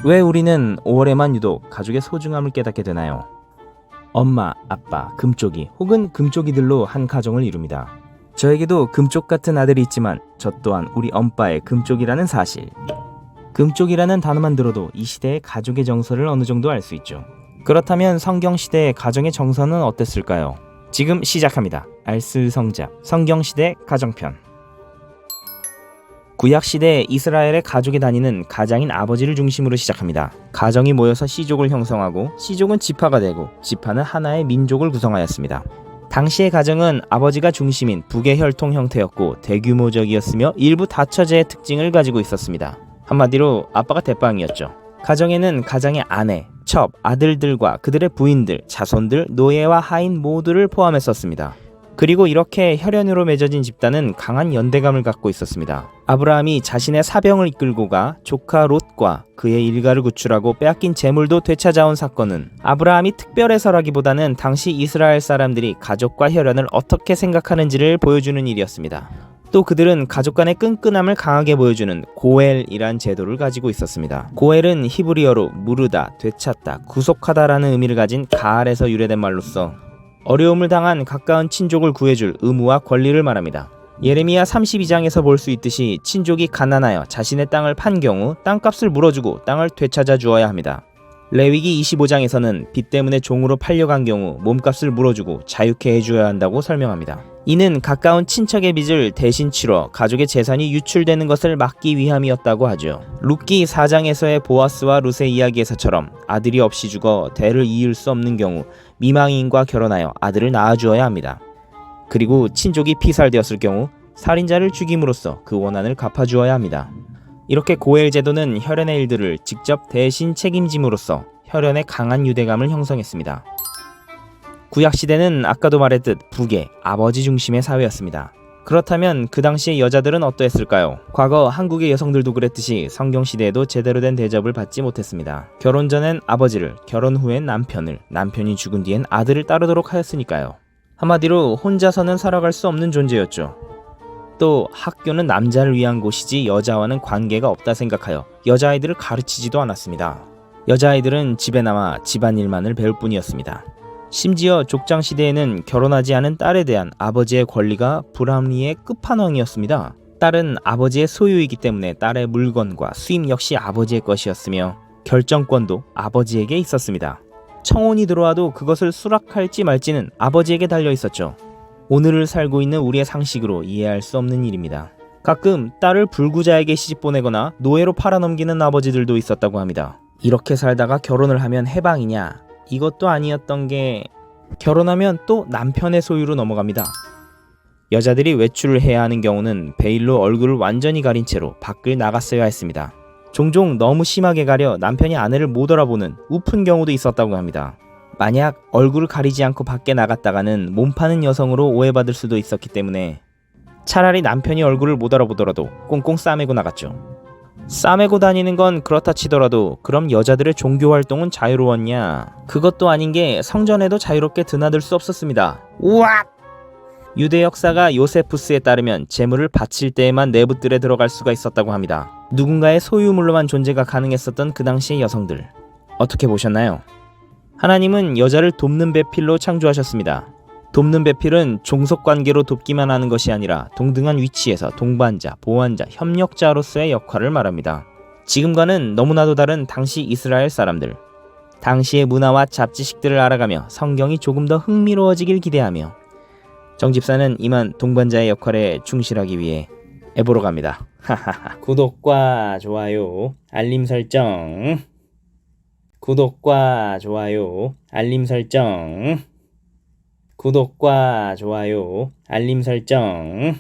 왜 우리는 5월에만 유독 가족의 소중함을 깨닫게 되나요? 엄마, 아빠, 금쪽이 혹은 금쪽이들로 한 가정을 이룹니다. 저에게도 금쪽 같은 아들이 있지만 저 또한 우리 엄빠의 금쪽이라는 사실. 금쪽이라는 단어만 들어도 이 시대의 가족의 정서를 어느 정도 알 수 있죠. 그렇다면 성경시대의 가정의 정서는 어땠을까요? 지금 시작합니다. 알쓸성잡 성경시대 가정편. 구약시대 이스라엘의 가족이 다니는 가장인 아버지를 중심으로 시작합니다. 가정이 모여서 씨족을 형성하고 씨족은 지파가 되고 지파는 하나의 민족을 구성하였습니다. 당시의 가정은 아버지가 중심인 북의 혈통 형태였고 대규모적이었으며 일부 다처제의 특징을 가지고 있었습니다. 한마디로 아빠가 대빵이었죠. 가정에는 가장의 아내, 첩, 아들들과 그들의 부인들, 자손들, 노예와 하인 모두를 포함했었습니다. 그리고 이렇게 혈연으로 맺어진 집단은 강한 연대감을 갖고 있었습니다. 아브라함이 자신의 사병을 이끌고 가 조카 롯과 그의 일가를 구출하고 빼앗긴 재물도 되찾아온 사건은 아브라함이 특별해서라기보다는 당시 이스라엘 사람들이 가족과 혈연을 어떻게 생각하는지를 보여주는 일이었습니다. 또 그들은 가족 간의 끈끈함을 강하게 보여주는 고엘이란 제도를 가지고 있었습니다. 고엘은 히브리어로 무르다, 되찾다, 구속하다라는 의미를 가진 가알에서 유래된 말로서 어려움을 당한 가까운 친족을 구해줄 의무와 권리를 말합니다. 예레미야 32장에서 볼 수 있듯이 친족이 가난하여 자신의 땅을 판 경우 땅값을 물어주고 땅을 되찾아 주어야 합니다. 레위기 25장에서는 빚 때문에 종으로 팔려간 경우 몸값을 물어주고 자유케 해줘야 한다고 설명합니다. 이는 가까운 친척의 빚을 대신 치러 가족의 재산이 유출되는 것을 막기 위함이었다고 하죠. 룻기 4장에서의 보아스와 룻의 이야기에서처럼 아들이 없이 죽어 대를 이을 수 없는 경우 미망인과 결혼하여 아들을 낳아주어야 합니다. 그리고 친족이 피살되었을 경우 살인자를 죽임으로써 그 원한을 갚아주어야 합니다. 이렇게 고엘 제도는 혈연의 일들을 직접 대신 책임짐으로써 혈연의 강한 유대감을 형성했습니다. 구약시대는 아까도 말했듯 북의 아버지 중심의 사회였습니다. 그렇다면 그 당시의 여자들은 어떠했을까요? 과거 한국의 여성들도 그랬듯이 성경시대에도 제대로 된 대접을 받지 못했습니다. 결혼 전엔 아버지를, 결혼 후엔 남편을, 남편이 죽은 뒤엔 아들을 따르도록 하였으니까요. 한마디로 혼자서는 살아갈 수 없는 존재였죠. 또 학교는 남자를 위한 곳이지 여자와는 관계가 없다 생각하여 여자아이들을 가르치지도 않았습니다. 여자아이들은 집에 남아 집안일만을 배울 뿐이었습니다. 심지어 족장시대에는 결혼하지 않은 딸에 대한 아버지의 권리가 불합리의 끝판왕이었습니다. 딸은 아버지의 소유이기 때문에 딸의 물건과 수입 역시 아버지의 것이었으며 결정권도 아버지에게 있었습니다. 청혼이 들어와도 그것을 수락할지 말지는 아버지에게 달려 있었죠. 오늘을 살고 있는 우리의 상식으로 이해할 수 없는 일입니다. 가끔 딸을 불구자에게 시집보내거나 노예로 팔아넘기는 아버지들도 있었다고 합니다. 이렇게 살다가 결혼을 하면 해방이냐? 이것도 아니었던 게 결혼하면 또 남편의 소유로 넘어갑니다. 여자들이 외출을 해야 하는 경우는 베일로 얼굴을 완전히 가린 채로 밖을 나갔어야 했습니다. 종종 너무 심하게 가려 남편이 아내를 못 알아보는 우픈 경우도 있었다고 합니다. 만약 얼굴을 가리지 않고 밖에 나갔다가는 몸파는 여성으로 오해받을 수도 있었기 때문에 차라리 남편이 얼굴을 못 알아보더라도 꽁꽁 싸매고 나갔죠. 싸매고 다니는 건 그렇다 치더라도 그럼 여자들의 종교활동은 자유로웠냐? 그것도 아닌 게 성전에도 자유롭게 드나들 수 없었습니다. 우악! 유대 역사가 요세푸스에 따르면 재물을 바칠 때에만 내부뜰에 들어갈 수가 있었다고 합니다. 누군가의 소유물로만 존재가 가능했었던 그 당시의 여성들. 어떻게 보셨나요? 하나님은 여자를 돕는 배필로 창조하셨습니다. 돕는 배필은 종속관계로 돕기만 하는 것이 아니라 동등한 위치에서 동반자, 보완자, 협력자로서의 역할을 말합니다. 지금과는 너무나도 다른 당시 이스라엘 사람들. 당시의 문화와 잡지식들을 알아가며 성경이 조금 더 흥미로워지길 기대하며 정집사는 이만 동반자의 역할에 충실하기 위해 애보러 갑니다. 구독과 좋아요, 알림 설정. 구독과 좋아요, 알림 설정. 구독과 좋아요, 알림 설정.